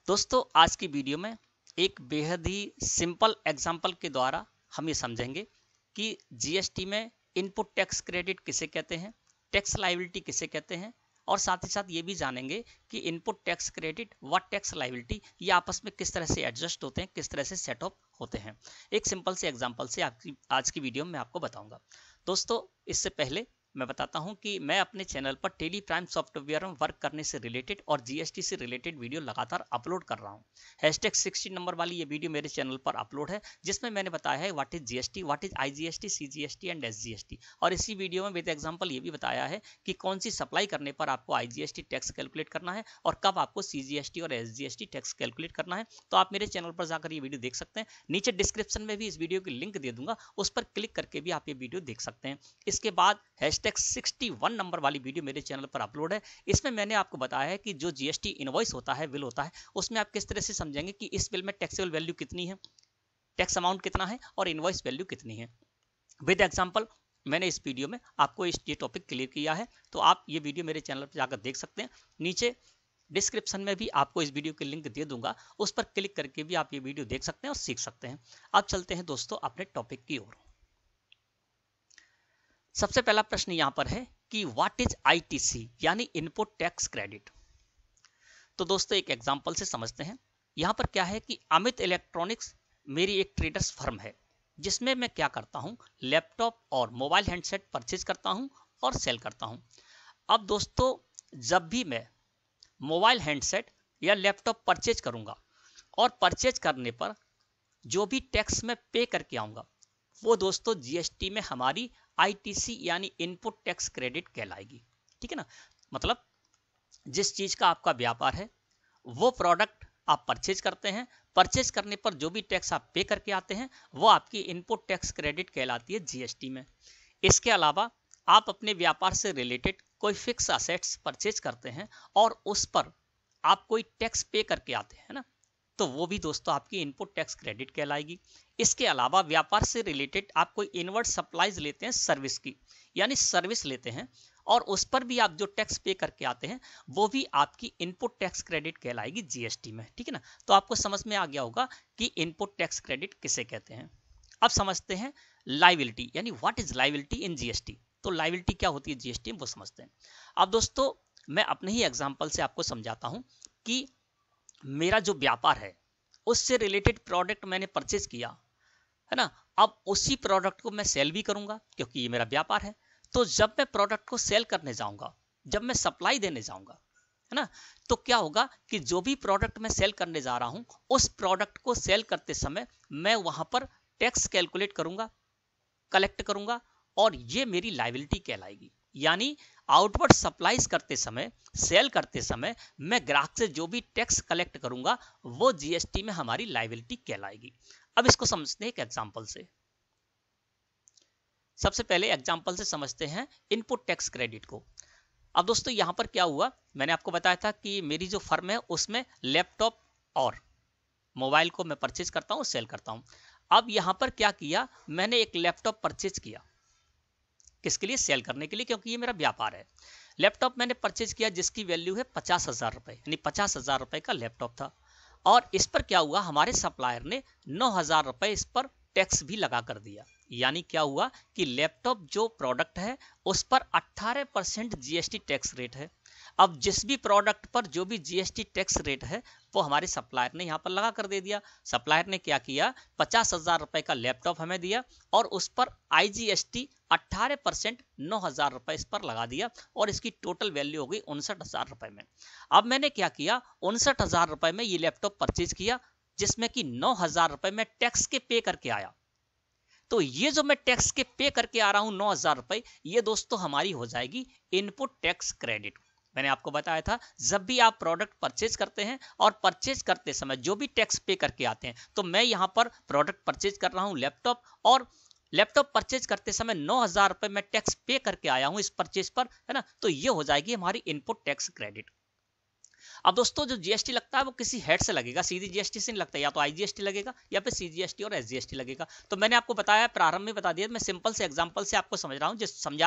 दोस्तों आज की वीडियो में एक बेहद ही सिंपल एग्जाम्पल के द्वारा हम ये समझेंगे कि जीएसटी में इनपुट टैक्स क्रेडिट किसे कहते हैं, टैक्स लायबिलिटी किसे कहते हैं, और साथ ही साथ ये भी जानेंगे कि इनपुट टैक्स क्रेडिट व टैक्स लायबिलिटी ये आपस में किस तरह से एडजस्ट होते हैं, किस तरह से सेटअप होते हैं। एक सिंपल से एग्जाम्पल से आज की वीडियो में आपको बताऊंगा। दोस्तों इससे पहले मैं बताता हूं कि मैं अपने चैनल पर टेली प्राइम सॉफ्टवेयर में वर्क करने से रिलेटेड और जीएसटी से रिलेटेड वीडियो लगातार अपलोड कर रहा हूं। हैशटैग 60 नंबर वाली ये वीडियो मेरे चैनल पर अपलोड है, जिसमें मैंने बताया है what is GST, what is IGST, CGST and SGST. और इसी वीडियो में विद एग्जांपल ये भी बताया है कि कौन सी सप्लाई करने पर आपको आईजीएसटी टैक्स कैलकुलेट करना है और कब आपको सीजीएसटी और एसजीएसटी टैक्स कैलकुलेट करना है। तो आप मेरे चैनल पर जाकर ये वीडियो देख सकते हैं। नीचे डिस्क्रिप्शन में भी इस वीडियो की लिंक दे दूंगा, उस पर क्लिक करके भी आप ये वीडियो देख सकते हैं। इसके बाद हैशटैग 61 नंबर वाली वीडियो मेरे चैनल पर अपलोड है। इसमें मैंने आपको बताया है कि जो जीएसटी इनवॉइस होता है, बिल होता है, उसमें आप किस तरह से समझेंगे कि इस बिल में टैक्सेबल वैल्यू कितनी है, टैक्स अमाउंट कितना है और इनवॉइस वैल्यू कितनी है। विद एग्जांपल मैंने इस वीडियो में आपको ये टॉपिक क्लियर किया है, तो आप ये वीडियो मेरे चैनल पर जाकर देख सकते हैं। नीचे डिस्क्रिप्शन में भी आपको इस वीडियो की लिंक दे दूंगा, उस पर क्लिक करके भी आप ये वीडियो देख सकते हैं और सीख सकते हैं। अब चलते हैं दोस्तों अपने टॉपिक की ओर। सबसे पहला प्रश्न यहां पर है कि व्हाट इज आईटीसी यानी इनपुट टैक्स क्रेडिट। तो दोस्तों एक एग्जांपल से समझते हैं। यहां पर क्या है कि अमित इलेक्ट्रॉनिक्स मेरी एक ट्रेडर्स फर्म है, जिसमें मैं क्या करता हूं, लैपटॉप और मोबाइल हैंडसेट परचेज करता हूं और सेल करता हूं। अब दोस्तों जब भी मैं मोबाइल हैंडसेट या लैपटॉप परचेज करूंगा और परचेज करने पर जो भी टैक्स मैं पे करके आऊंगा, वो दोस्तों जीएसटी में हमारी आईटीसी यानी इनपुट टैक्स क्रेडिट कहलाएगी। ठीक है ना, मतलब जिस चीज का आपका व्यापार है, वो प्रोडक्ट आप परचेज करते हैं, परचेज करने पर जो भी टैक्स आप पे करके आते हैं, वो आपकी इनपुट टैक्स क्रेडिट कहलाती है जीएसटी में। इसके अलावा आप अपने व्यापार से रिलेटेड कोई फिक्स असेट्स परचेज करते हैं और उस पर आप कोई टैक्स पे करके आते हैं ना, तो वो भी दोस्तों आपकी इनपुट टैक्स क्रेडिट कहलाएगी। इसके अलावा व्यापार से रिलेटेड आप कोई इनवर्ट सप्लाईज लेते हैं सर्विस की, यानी सर्विस लेते हैं और उस पर भी आप जो टैक्स पे करके आते हैं, वो भी आपकी इनपुट टैक्स क्रेडिट कहलाएगी जीएसटी में। ठीक है ना, तो आपको समझ में आ गया होगा कि इनपुट टैक्स क्रेडिट किसे कहते हैं। अब समझते हैं लायबिलिटी यानी what is liability in GST. तो लायबिलिटी क्या होती है जीएसटी में, वो समझते हैं। अब दोस्तों मैं अपने ही एग्जाम्पल से आपको समझाता हूं कि मेरा जो व्यापार है, उससे रिलेटेड प्रोडक्ट मैंने परचेज किया है ना। अब उसी प्रोडक्ट को मैं सेल भी करूंगा क्योंकि ये मेरा व्यापार है। तो जब मैं प्रोडक्ट को सेल करने जाऊंगा, जब मैं सप्लाई देने जाऊंगा, है ना, तो क्या होगा कि जो भी प्रोडक्ट मैं सेल करने जा रहा हूं, उस प्रोडक्ट को सेल करते समय मैं वहां पर टैक्स कैलकुलेट करूंगा, कलेक्ट करूंगा और ये मेरी लायबिलिटी कहलाएगी। यानी आउटवर्ड सप्लाईज करते समय, सेल करते समय मैं ग्राहक से जो भी टैक्स कलेक्ट करूंगा, वो जीएसटी में हमारी लायबिलिटी कहलाएगी। अब इसको समझते हैं एक एग्जांपल से। सबसे पहले एग्जांपल से समझते हैं इनपुट टैक्स क्रेडिट को। अब दोस्तों यहां पर क्या हुआ, मैंने आपको बताया था कि मेरी जो फर्म है उसमें लैपटॉप और मोबाइल को मैं परचेज करता हूं, सेल करता हूं। अब यहां पर क्या किया, मैंने एक लैपटॉप परचेज किया, किसके लिए, सेल करने के लिए, क्योंकि ये मेरा व्यापार है। लैपटॉप मैंने परचेज किया जिसकी वैल्यू है 50,000 रुपए, यानी 50,000 रुपए का लैपटॉप था। और इस पर क्या हुआ, हमारे सप्लायर ने 9,000 रुपए इस पर टैक्स भी लगा कर दिया। यानी क्या हुआ कि लैपटॉप जो प्रोडक्ट है उस पर 18% जीएसटी टैक्स रेट है। अब जिस भी प्रोडक्ट पर जो भी जीएसटी टैक्स रेट है, वो हमारे सप्लायर ने यहाँ पर लगा कर दे दिया। सप्लायर ने क्या किया, 50,000 रुपए का लैपटॉप हमें दिया और उस पर आईजीएसटी 18% 9,000 रुपए इस पर लगा दिया और इसकी टोटल वैल्यू हो गई 59,000 रुपए में। अब मैंने क्या किया, 59,000 रुपए में ये लैपटॉप परचेज किया, जिसमें कि 9,000 रुपए में टैक्स के पे करके आया। तो ये जो मैं टैक्स के पे करके आ रहा हूं 9,000 रुपए, ये दोस्तों हमारी हो जाएगी इनपुट टैक्स क्रेडिट। मैंने आपको बताया था जब भी आप प्रोडक्ट परचेज करते हैं और परचेज करते समय जो भी टैक्स पे करके आते हैं, तो मैं यहां पर प्रोडक्ट परचेज कर रहा हूं लैपटॉप, और लैपटॉप परचेज करते समय 9,000 रुपए मैं टैक्स पे करके आया हूं इस परचेज पर, है ना, तो ये हो जाएगी हमारी इनपुट टैक्स क्रेडिट। अब दोस्तों जो जीएसटी लगता है वो किसी हेड से लगेगा, सीधी जीएसटी से नहीं लगता, या तो आईजीएसटी लगेगा या फिर सीजीएसटी और एसजीएसटी लगेगा। तो मैंने आपको बताया, प्रारंभ में बता दिया, मैं सिंपल से एग्जांपल से आपको समझा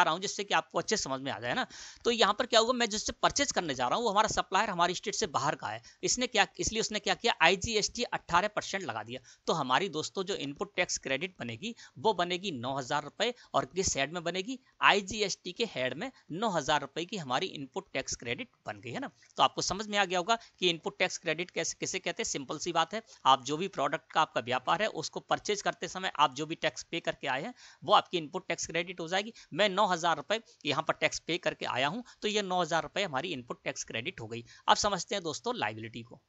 रहा हूं जिससे कि आपको अच्छे समझ में आ जाए ना। तो यहाँ पर क्या होगा, मैं जिससे परचेज करने जा रहा हूँ वो हमारा सप्लायर हमारी स्टेट से बाहर का है, इसलिए उसने क्या किया, आईजीएसटी 18% लगा दिया। तो हमारी दोस्तों जो इनपुट टैक्स क्रेडिट बनेगी वो बनेगी 9,000 रुपए, और किस हेड में बनेगी, आईजीएसटी के हेड में 9,000 रुपए की हमारी इनपुट टैक्स क्रेडिट बन गई है ना। तो आपको समझ में आ गया होगा कि इनपुट टैक्स क्रेडिट किसे कहते हैं। सिंपल सी बात है, आप जो भी प्रोडक्ट का आपका व्यापार है उसको परचेज करते समय आप जो भी टैक्स पे करके आए हैं वो आपकी इनपुट टैक्स क्रेडिट हो जाएगी। मैं 9,000 रुपए यहाँ पर टैक्स पे करके आया हूं, तो ये 9,000 रुपए हमारी इनपुट टैक्स क्रेडिट हो गई। अब समझते हैं दोस्तों लायबिलिटी को।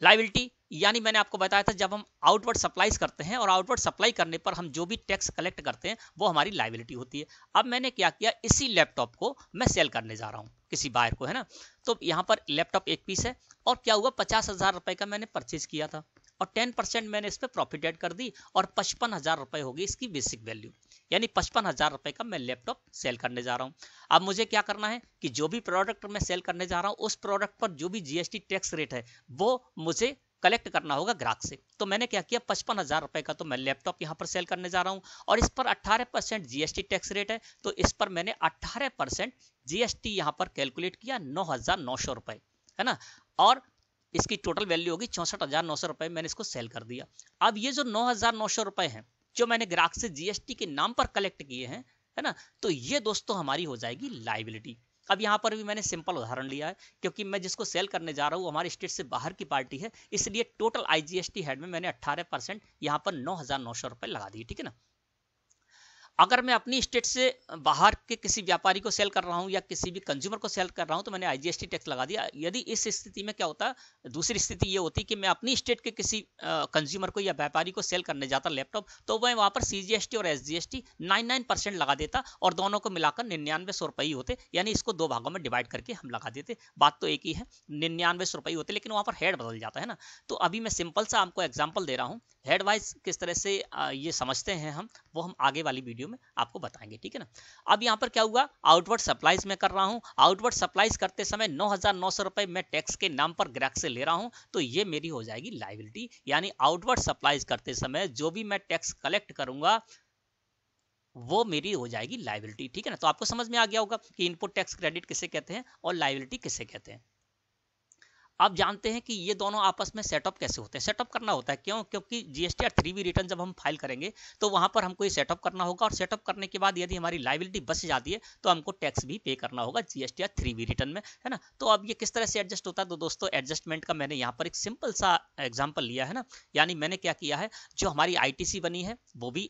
लायबिलिटी यानी मैंने आपको बताया था, जब हम आउटवर्ड सप्लाईज करते हैं और आउटवर्ड सप्लाई करने पर हम जो भी टैक्स कलेक्ट करते हैं वो हमारी लायबिलिटी होती है। अब मैंने क्या किया, इसी लैपटॉप को मैं सेल करने जा रहा हूं किसी बायर को, है ना। तो यहाँ पर लैपटॉप एक पीस है और क्या हुआ, 50,000 रुपए का मैंने परचेज किया था और 10% मैंने इस पर प्रॉफिट ऐड कर दी और 55,000 रुपए होगी इसकी बेसिक वैल्यू, यानी 55,000 रुपए का मैं लैपटॉप सेल करने जा रहा हूं। अब मुझे क्या करना है कि जो भी प्रोडक्ट मैं सेल करने जा रहा हूं उस प्रोडक्ट पर जो भी जीएसटी टैक्स रेट है वो मुझे कलेक्ट करना होगा ग्राहक से। तो मैंने क्या किया, 55,000 रुपए का तो मैं लैपटॉप यहाँ पर सेल करने जा रहा हूँ और इस पर 18% जीएसटी टैक्स रेट है, तो इस पर मैंने 18% जीएसटी यहाँ पर कैलकुलेट किया, 9,900 रुपए, है ना। और इसकी टोटल वैल्यू होगी 64,900 रुपए, मैंने इसको सेल कर दिया। अब ये जो 9,900 रुपए हैं जो मैंने ग्राहक से जीएसटी के नाम पर कलेक्ट किए हैं, है ना, तो ये दोस्तों हमारी हो जाएगी लायबिलिटी। अब यहाँ पर भी मैंने सिंपल उदाहरण लिया है, क्योंकि मैं जिसको सेल करने जा रहा हूँ हमारे स्टेट से बाहर की पार्टी है, इसलिए टोटल आईजीएसटी हेड में मैंने 18% यहाँ पर 9,900 रुपए लगा दिए, ठीक है ना। अगर मैं अपनी स्टेट से बाहर के किसी व्यापारी को सेल कर रहा हूं या किसी भी कंज्यूमर को सेल कर रहा हूं तो मैंने आईजीएसटी टैक्स लगा दिया। यदि इस स्थिति में क्या होता है, दूसरी स्थिति ये होती कि मैं अपनी स्टेट के किसी कंज्यूमर को या व्यापारी को सेल करने जाता लैपटॉप, तो मैं वहां पर सीजीएसटी और एसजीएसटी 99% लगा देता और दोनों को मिलाकर 9900 रुपए ही होते, यानी इसको दो भागों में डिवाइड करके हम लगा देते। बात तो एक ही है, 9900 रुपए होते, लेकिन वहां पर हेड बदल जाता है ना। तो अभी मैं सिंपल सा आपको एग्जाम्पल दे रहा हूँ, हेड वाइज किस तरह से ये समझते हैं वो हम आगे वाली वीडियो में आपको बताएंगे, ठीक है ना। अब यहाँ पर क्या हुआ, आउटवर्ड सप्लाईज में कर रहा हूँ, आउटवर्ड सप्लाईज करते समय 9,900 रुपए मैं टैक्स के नाम पर ग्राहक से ले रहा हूँ, तो ये मेरी हो जाएगी लायबिलिटी। यानी आउटवर्ड सप्लाईज करते समय जो भी मैं टैक्स कलेक्ट करूंगा वो मेरी हो जाएगी लायबिलिटी, ठीक है ना। तो आपको समझ में आ गया होगा कि इनपुट टैक्स क्रेडिट किसे कहते हैं और लायबिलिटी किसे कहते हैं। आप जानते हैं कि ये दोनों आपस में सेटअप कैसे होते हैं। सेटअप करना होता है क्यों, क्योंकि जीएसटी 3B रिटर्न जब हम फाइल करेंगे तो वहां पर हमको ये सेटअप करना होगा, और सेटअप करने के बाद यदि हमारी लायबिलिटी बच जाती है तो हमको टैक्स भी पे करना होगा जीएसटी 3B रिटर्न में, है ना। तो अब ये किस तरह से एडजस्ट होता है, तो दोस्तों एडजस्टमेंट का मैंने यहाँ पर एक सिंपल सा एग्जाम्पल लिया है ना। यानी मैंने क्या किया है, जो हमारी आईटीसी बनी है वो भी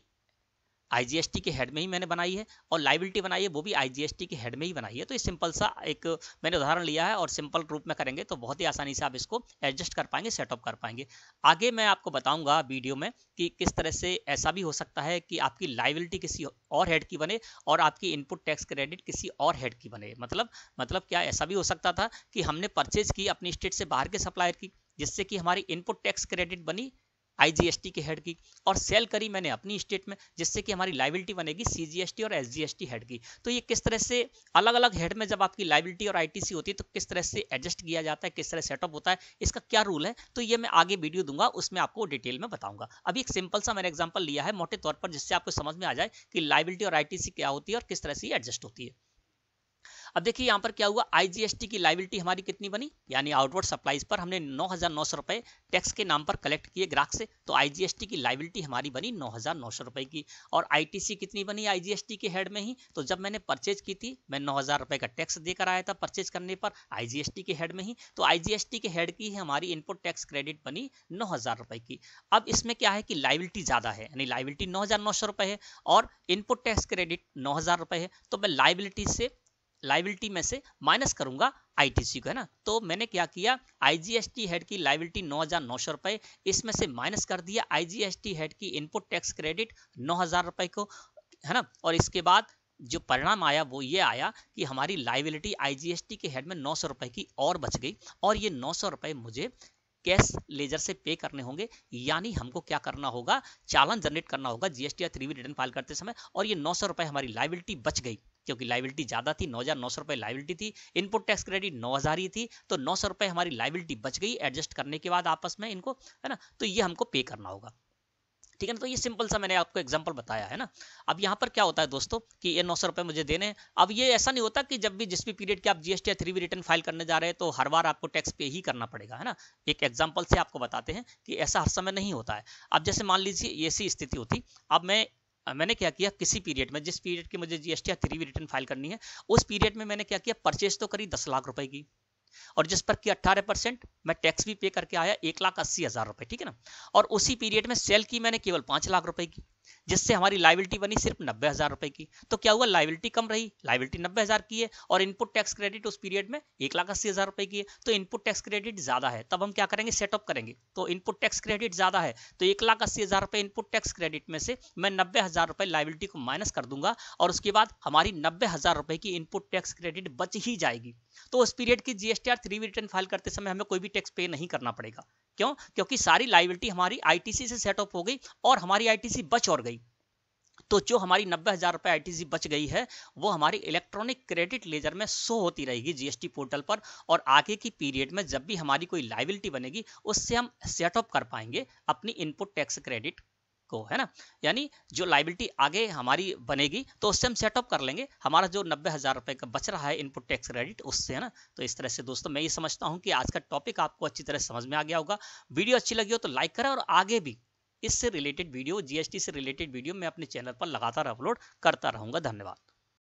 आईजीएसटी के हेड में ही मैंने बनाई है, और लायबिलिटी बनाई है वो भी आईजीएसटी के हेड में ही बनाई है। तो ये सिंपल सा एक मैंने उदाहरण लिया है, और सिंपल रूप में करेंगे तो बहुत ही आसानी से आप इसको एडजस्ट कर पाएंगे, सेटअप कर पाएंगे। आगे मैं आपको बताऊंगा वीडियो में कि किस तरह से ऐसा भी हो सकता है कि आपकी लायबिलिटी किसी और हेड की बने और आपकी इनपुट टैक्स क्रेडिट किसी और हेड की बने। मतलब क्या, ऐसा भी हो सकता था कि हमने परचेज की अपनी स्टेट से बाहर के सप्लायर की, जिससे कि हमारी इनपुट टैक्स क्रेडिट बनी आईजीएसटी के हेड की, और सेल करी मैंने अपनी स्टेट में, जिससे कि हमारी लायबिलिटी बनेगी सीजीएसटी और एसजीएसटी हेड की। तो ये किस तरह से अलग अलग हेड में जब आपकी लायबिलिटी और आईटीसी होती है तो किस तरह से एडजस्ट किया जाता है, किस तरह सेटअप होता है, इसका क्या रूल है, तो ये मैं आगे वीडियो दूंगा, उसमें आपको डिटेल में बताऊंगा। अभी एक सिंपल सा मैंने एग्जाम्पल लिया है मोटे तौर पर, जिससे आपको समझ में आ जाए कि लायबिलिटी और आईटीसी क्या होती है और किस तरह से एडजस्ट होती है। अब देखिए यहाँ पर क्या हुआ, आईजीएसटी की लायबिलिटी हमारी कितनी बनी, यानी आउटवर्ड सप्लाईज पर हमने 9,900 रुपए टैक्स के नाम पर कलेक्ट किए ग्राहक से, तो आईजीएसटी की लायबिलिटी हमारी बनी 9,900 रुपए की। और आईटीसी कितनी बनी आईजीएसटी के हेड में ही, तो जब मैंने परचेज की थी मैं 9,000 रुपए का टैक्स देकर आया था परचेज करने पर आईजीएसटी के हेड में ही, तो आईजीएसटी के हेड की हमारी इनपुट टैक्स क्रेडिट बनी 9,000 रुपए की। अब इसमें क्या है कि लायबिलिटी ज्यादा है, यानी लायबिलिटी 9,900 रुपए है और इनपुट टैक्स क्रेडिट 9,000 रुपए है, तो मैं लायबिलिटी में से माइनस करूंगा आईटीसी को, है ना। तो मैंने क्या किया, आईजीएसटी हेड की लायबिलिटी 9,900 रुपए, इसमें से माइनस कर दिया आईजीएसटी हेड की इनपुट टैक्स क्रेडिट 9,000 रुपए को, है ना। और इसके बाद जो परिणाम आया वो ये आया कि हमारी लायबिलिटी आईजीएसटी के हेड में 900 रुपए की और बच गई, और ये 900 रुपए मुझे कैश लेजर से पे करने होंगे, यानी हमको क्या करना होगा, चालान जनरेट करना होगा जीएसटी या 3B रिटर्न फाइल करते समय, और ये 900 रुपए हमारी लाइबिलिटी बच गई, क्योंकि लाइबिलिटी ज्यादा थी, 9,900 रुपए लाइबिलिटी थी, इनपुट टैक्स क्रेडिट 9,000 ही थी, तो 900 रुपए हमारी लाइबिलिटी बच गई एडजस्ट करने के बाद आपस में इनको, है ना, तो ये हमको पे करना होगा, ठीक है ना। तो ये सिंपल सा मैंने आपको एग्जांपल बताया है ना। अब यहाँ पर क्या होता है दोस्तों कि ये 900 रुपए मुझे देने हैं। अब ये ऐसा नहीं होता कि जब भी जिस भी पीरियड के आप जीएसटी या 3B रिटर्न फाइल करने जा रहे हैं तो हर बार आपको टैक्स पे ही करना पड़ेगा, है ना। एक एग्जांपल से आपको बताते हैं कि ऐसा हर समय नहीं होता है। अब जैसे मान लीजिए ऐसी स्थिति होती, अब मैंने क्या किया, किसी पीरियड में, जिस पीरियड की मुझे जीएसटी या 3B रिटर्न फाइल करनी है, उस पीरियड में मैंने क्या किया, परचेज तो करी 10 लाख रुपए की, और जिस पर कि 18% मैं टैक्स भी पे करके आया 1,80,000 रुपए, ठीक है ना। और उसी पीरियड में सेल की मैंने केवल 5 लाख रुपए की, जिससे हमारी लाइबिलिटी बनी सिर्फ 90,000 रुपए की। तो क्या हुआ, लाइबिलिटी कम रही, लाइबिलिटी 90,000 की है, और इनपुट टैक्स क्रेडिट उस पीरियड में 1,80,000 रुपए की है, तो इनपुट टैक्स क्रेडिट ज्यादा है। तब हम क्या करेंगे, सेटअप करेंगे, तो इनपुट टैक्स क्रेडिट ज्यादा है, तो 1,80,000 रुपए इनपुट टैक्स क्रेडिट में से मैं 90,000 रुपए लाइबिलिटी को माइनस कर दूंगा, और उसके बाद हमारी 90,000 रुपए की इनपुट टैक्स क्रेडिट बच ही जाएगी। तो उस पीरियड की जीएसटी और 3B रिटर्न फाइल करते समय हमें कोई भी टैक्स पे नहीं करना पड़ेगा। क्यों, क्योंकि सारी लाइबिलिटी हमारी आईटीसी से सेटअप हो गई, और हमारी आईटीसी बच और गई। तो जो हमारी 90,000 रुपए आईटीसी बच गई है, वो हमारी इलेक्ट्रॉनिक क्रेडिट लेजर में शो होती रहेगी जीएसटी पोर्टल पर, और आगे की पीरियड में जब भी हमारी कोई लाइबिलिटी बनेगी, उससे हम सेटअप कर पाएंगे अपनी इनपुट टैक्स क्रेडिट को, है ना। यानी जो लाइबिलिटी आगे हमारी बनेगी, तो उससे हम सेटअप कर लेंगे हमारा जो 90,000 रुपए का बच रहा है इनपुट टैक्स क्रेडिट, उससे, है ना। तो इस तरह से दोस्तों मैं ये समझता हूं कि आज का टॉपिक आपको अच्छी तरह समझ में आ गया होगा। वीडियो अच्छी लगी हो तो लाइक करें, और आगे भी इससे रिलेटेड वीडियो, जीएसटी से रिलेटेड वीडियो मैं अपने चैनल पर लगातार अपलोड करता रहूंगा। धन्यवाद।